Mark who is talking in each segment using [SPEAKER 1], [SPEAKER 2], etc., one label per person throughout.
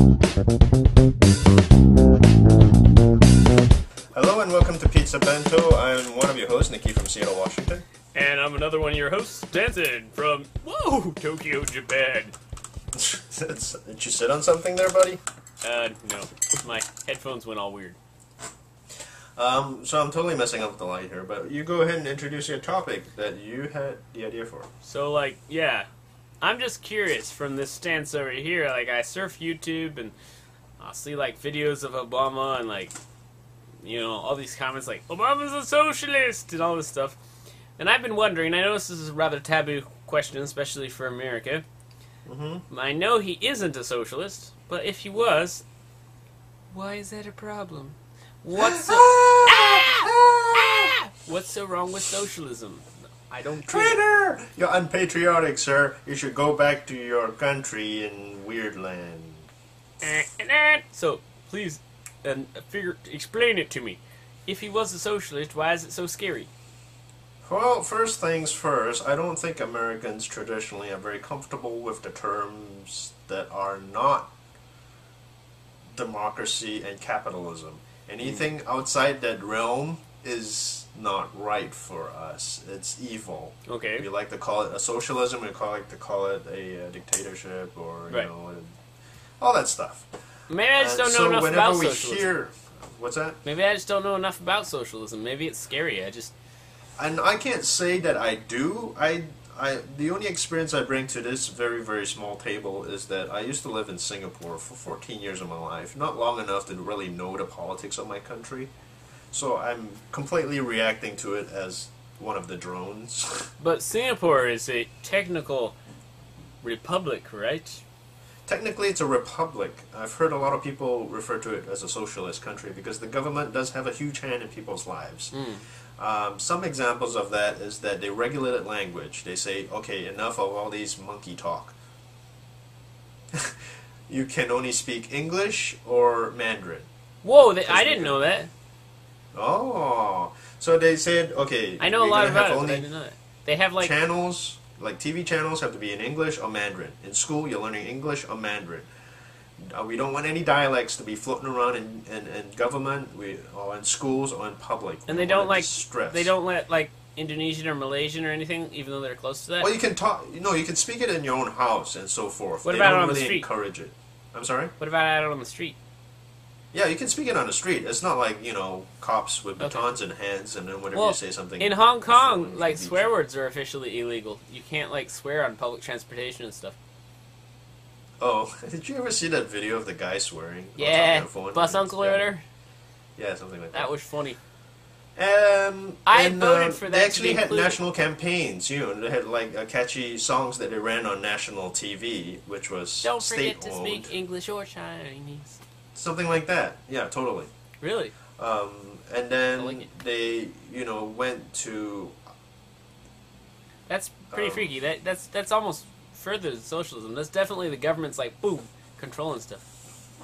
[SPEAKER 1] Hello and welcome to Pizzabento. I'm one of your hosts, Nicky from Seattle, Washington.
[SPEAKER 2] And I'm another one of your hosts, Dansen from, Tokyo, Japan.
[SPEAKER 1] Did you sit on something there, buddy?
[SPEAKER 2] No. My headphones went all weird.
[SPEAKER 1] So I'm totally messing up the light here, but you go ahead and introduce your topic that you had the idea for.
[SPEAKER 2] So, yeah. I'm just curious from this stance over here. I surf YouTube and I'll see, videos of Obama and, all these comments Obama's a socialist and all this stuff. And I've been wondering, I know this is a rather taboo question, especially for America. Mm-hmm. I know he isn't a socialist, but if he was, why is that a problem? What's so wrong with socialism? I don't
[SPEAKER 1] Traitor! You're unpatriotic, sir. You should go back to your country in weird land.
[SPEAKER 2] So, please, explain it to me. If he was a socialist, why is it so scary?
[SPEAKER 1] Well, first things first, I don't think Americans traditionally are very comfortable with the terms that are not democracy and capitalism. Anything outside that realm is not right for us. It's evil.
[SPEAKER 2] Okay.
[SPEAKER 1] We like to call it a socialism, we like to call it a dictatorship, or,
[SPEAKER 2] right.
[SPEAKER 1] All that stuff.
[SPEAKER 2] Maybe I just don't know enough about socialism.
[SPEAKER 1] What's that?
[SPEAKER 2] Maybe I just don't know enough about socialism. Maybe it's scary.
[SPEAKER 1] And I can't say that I do. The only experience I bring to this very, very small table is that I used to live in Singapore for 14 years of my life, not long enough to really know the politics of my country. So I'm completely reacting to it as one of the drones.
[SPEAKER 2] But Singapore is a technical republic, right?
[SPEAKER 1] Technically, it's a republic. I've heard a lot of people refer to it as a socialist country because the government does have a huge hand in people's lives. Some examples of that is that they regulated language. They say, okay, enough of all these monkey talk. You can only speak English or Mandarin.
[SPEAKER 2] Whoa, I didn't know that.
[SPEAKER 1] Oh, so they said, okay,
[SPEAKER 2] I know a lot about it, but I didn't know that. They have
[SPEAKER 1] channels, TV channels have to be in English or Mandarin. In school, you're learning English or Mandarin. We don't want any dialects to be floating around in government, or in schools, or in public.
[SPEAKER 2] And they don't let Indonesian or Malaysian or anything, even though they're close to that.
[SPEAKER 1] Well, you can talk. You can speak it in your own house and so forth.
[SPEAKER 2] What about
[SPEAKER 1] they don't
[SPEAKER 2] on
[SPEAKER 1] really
[SPEAKER 2] the street?
[SPEAKER 1] Encourage it. I'm sorry.
[SPEAKER 2] What about out on the street?
[SPEAKER 1] Yeah, you can speak it on the street. It's not like cops with batons in hands and then whenever you say something.
[SPEAKER 2] In Hong Kong, swear words are officially illegal. You can't swear on public transportation and stuff.
[SPEAKER 1] Oh, did you ever see that video of the guy swearing?
[SPEAKER 2] Yeah, bus uncle or whatever?
[SPEAKER 1] Yeah, something like that.
[SPEAKER 2] That was funny.
[SPEAKER 1] I
[SPEAKER 2] voted for that.
[SPEAKER 1] They actually had national campaigns. They had catchy songs that they ran on national TV, which was
[SPEAKER 2] Don't forget
[SPEAKER 1] state-owned.
[SPEAKER 2] to speak English or Chinese.
[SPEAKER 1] Something like that. Yeah, totally.
[SPEAKER 2] Really?
[SPEAKER 1] And then they, went to.
[SPEAKER 2] That's pretty freaky. That's almost further than socialism. That's definitely the government's boom, controlling stuff.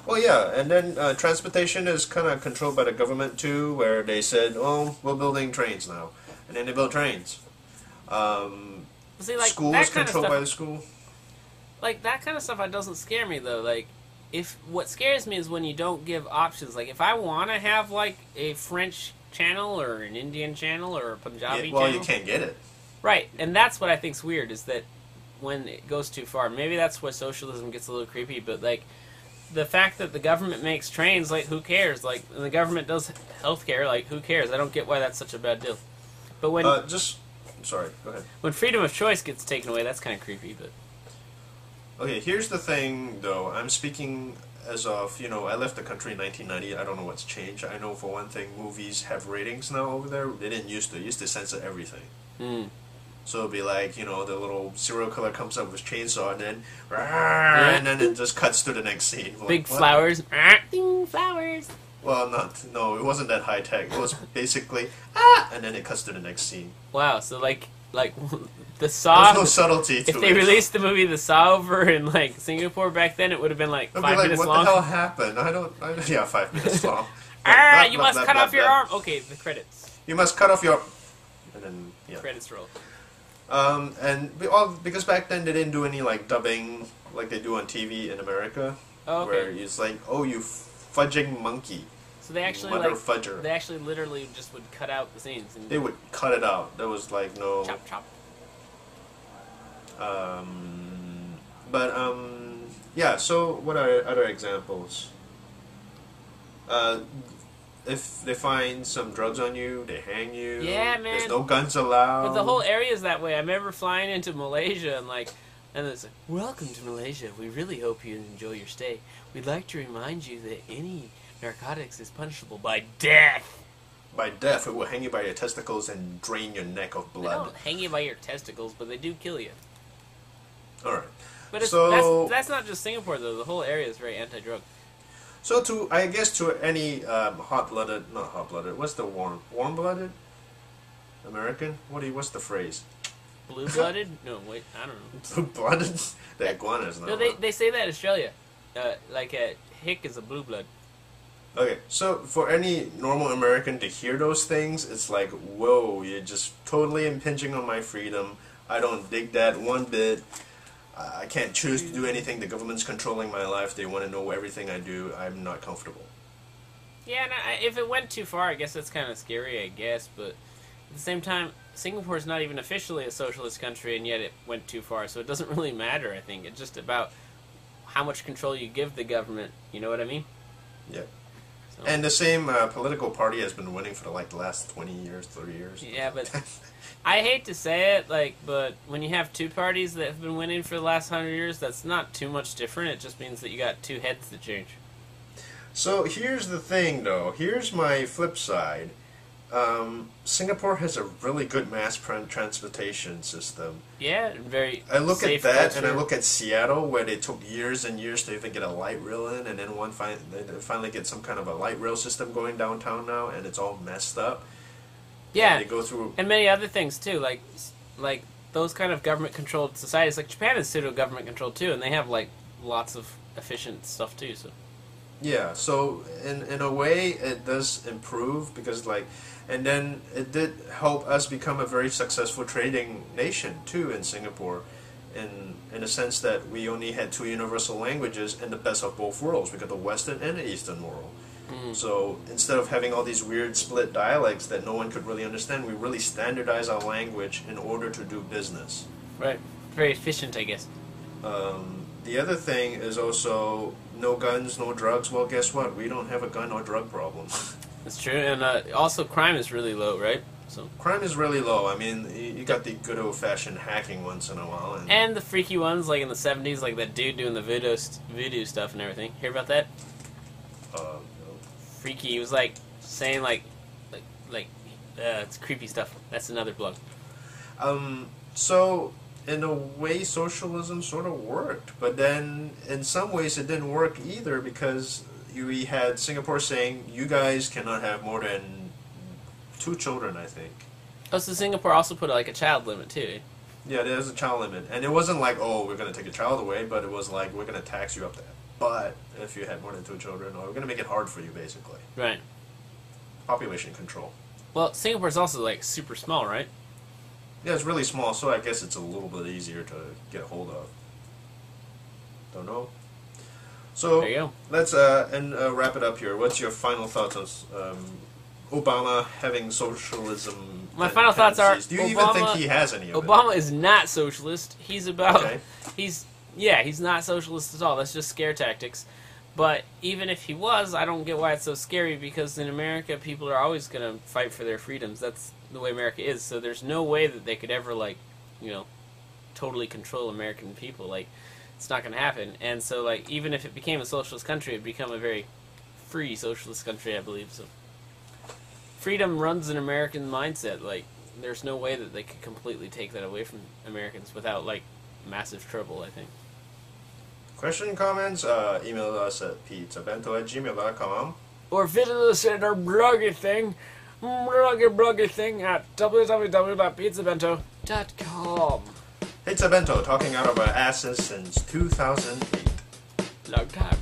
[SPEAKER 1] Well, yeah, and then transportation is kind of controlled by the government too, where they said, "Oh, we're building trains now," and then they built trains. School is controlled by the school.
[SPEAKER 2] That kind of stuff doesn't scare me though. What scares me is when you don't give options. If I want to have a French channel or an Indian channel or a Punjabi channel,
[SPEAKER 1] you can't get it.
[SPEAKER 2] Right, and that's what I think's weird is that when it goes too far. Maybe that's where socialism gets a little creepy, but the fact that the government makes trains, who cares? And the government does healthcare, who cares? I don't get why that's such a bad deal. But when
[SPEAKER 1] sorry, go ahead.
[SPEAKER 2] When freedom of choice gets taken away, that's kind of creepy. But
[SPEAKER 1] okay, here's the thing, though. I'm speaking as of I left the country in 1990. I don't know what's changed. I know for one thing, movies have ratings now over there. They didn't used to. They used to censor everything. So it'd be the little serial killer comes up with chainsaw and then, and then it just cuts to the next scene.
[SPEAKER 2] Big flowers. Ding, flowers.
[SPEAKER 1] Well, it wasn't that high tech. It was basically, and then it cuts to the next scene.
[SPEAKER 2] Wow, so the Saw.
[SPEAKER 1] There's no subtlety to it.
[SPEAKER 2] If they released the movie The Saw over in Singapore back then, it would have been 5 minutes
[SPEAKER 1] what
[SPEAKER 2] long.
[SPEAKER 1] What the hell happened? Yeah, 5 minutes long.
[SPEAKER 2] You must cut off your arm. Okay, the credits.
[SPEAKER 1] You must cut off your, and then
[SPEAKER 2] credits roll.
[SPEAKER 1] Because back then they didn't do any dubbing like they do on TV in America.
[SPEAKER 2] Oh, okay.
[SPEAKER 1] where it's like, oh, you fudging monkey.
[SPEAKER 2] So they actually
[SPEAKER 1] mother
[SPEAKER 2] like
[SPEAKER 1] fudger.
[SPEAKER 2] they actually literally just would cut out the scenes. And
[SPEAKER 1] They would cut it out. There was like no.
[SPEAKER 2] chop chop.
[SPEAKER 1] Yeah. So what are other examples? If they find some drugs on you, they hang you.
[SPEAKER 2] Yeah, man.
[SPEAKER 1] There's no guns allowed.
[SPEAKER 2] But the whole area is that way. I remember flying into Malaysia and it's like, welcome to Malaysia. We really hope you enjoy your stay. We'd like to remind you that any narcotics is punishable by death.
[SPEAKER 1] By death, it will hang you by your testicles and drain your neck of
[SPEAKER 2] They
[SPEAKER 1] blood.
[SPEAKER 2] don't hang you by your testicles, but they do kill you.
[SPEAKER 1] All right.
[SPEAKER 2] But it's,
[SPEAKER 1] So-
[SPEAKER 2] that's not just Singapore, though. The whole area is very anti-drug.
[SPEAKER 1] So I guess to any hot-blooded, not hot-blooded, what's the warm-blooded American? What's the phrase?
[SPEAKER 2] Blue-blooded? No, wait, I don't know.
[SPEAKER 1] Blue-blooded? The iguanas now.
[SPEAKER 2] No, they say that in Australia. Hick is a blue blood.
[SPEAKER 1] Okay, so for any normal American to hear those things, it's like, whoa, you're just totally impinging on my freedom. I don't dig that one bit. I can't choose to do anything. The government's controlling my life. They want to know everything I do. I'm not comfortable.
[SPEAKER 2] Yeah, and if it went too far, I guess that's kind of scary, I guess. But at the same time, Singapore is not even officially a socialist country, and yet it went too far. So it doesn't really matter, I think. It's just about how much control you give the government. You know what I mean?
[SPEAKER 1] Yeah.
[SPEAKER 2] So,
[SPEAKER 1] And the same political party has been winning for the last 20 years, 30 years.
[SPEAKER 2] yeah, but I hate to say it, but when you have two parties that have been winning for the last 100 years, that's not too much different. It just means that you got two heads to change.
[SPEAKER 1] So here's the thing, though. Here's my flip side. Singapore has a really good mass transportation system.
[SPEAKER 2] Yeah, very
[SPEAKER 1] I look at
[SPEAKER 2] safe
[SPEAKER 1] that,
[SPEAKER 2] culture.
[SPEAKER 1] and I look at Seattle, where they took years and years to even get a light rail in, and then they finally get some kind of a light rail system going downtown now, and it's all messed up.
[SPEAKER 2] Yeah,
[SPEAKER 1] And they go through.
[SPEAKER 2] and many other things too, like those kind of government-controlled societies. Like Japan is pseudo government-controlled too, and they have like lots of efficient stuff too. So
[SPEAKER 1] Yeah, so in a way it does improve because and then it did help us become a very successful trading nation too in Singapore, in the sense that we only had two universal languages and the best of both worlds. We got the Western and the Eastern world. So instead of having all these weird split dialects that no one could really understand, we really standardize our language in order to do business.
[SPEAKER 2] right, very efficient, I guess.
[SPEAKER 1] The other thing is also no guns, no drugs. Well, guess what? We don't have a gun or drug problem.
[SPEAKER 2] That's true, and also crime is really low, right? So
[SPEAKER 1] Crime is really low. I mean, you got the good old-fashioned hacking once in a while.
[SPEAKER 2] and the freaky ones, like in the '70s, like that dude doing the voodoo stuff and everything. Hear about that?
[SPEAKER 1] No.
[SPEAKER 2] Freaky. He was like saying it's creepy stuff. That's another blog.
[SPEAKER 1] So in a way, socialism sort of worked, but then in some ways it didn't work either because we had Singapore saying you guys cannot have more than 2 children, I think.
[SPEAKER 2] Oh, so Singapore also put like a child limit too.
[SPEAKER 1] Yeah, there's a child limit, and it wasn't like, oh, we're going to take a child away, but it was like, we're going to tax you up to but if you had more than 2 children, or we're going to make it hard for you, basically.
[SPEAKER 2] Right.
[SPEAKER 1] Population control.
[SPEAKER 2] Well, Singapore's also like super small, right?
[SPEAKER 1] Yeah, it's really small, so I guess it's a little bit easier to get a hold of. Don't know. So
[SPEAKER 2] There you go.
[SPEAKER 1] let's wrap it up here. What's your final thoughts on Obama having socialism?
[SPEAKER 2] My final thoughts are,
[SPEAKER 1] tendencies? Do you even
[SPEAKER 2] Obama-
[SPEAKER 1] think he has any of
[SPEAKER 2] Obama is not socialist. He's about
[SPEAKER 1] Okay.
[SPEAKER 2] he's not socialist at all. That's just scare tactics. But even if he was, I don't get why it's so scary because in America people are always going to fight for their freedoms. That's the way America is. So there's no way that they could ever totally control American people. Like it's not going to happen. And so even if it became a socialist country, it'd become a very free socialist country, I believe. So freedom runs an American mindset. Like there's no way that they could completely take that away from Americans without massive trouble, I think.
[SPEAKER 1] Question, comments, email us at pizzabento@gmail.com.
[SPEAKER 2] Or visit us at our bloggy thing at www.pizzabento.com.
[SPEAKER 1] Pizza Bento, talking out of our asses since 2008.
[SPEAKER 2] Long time.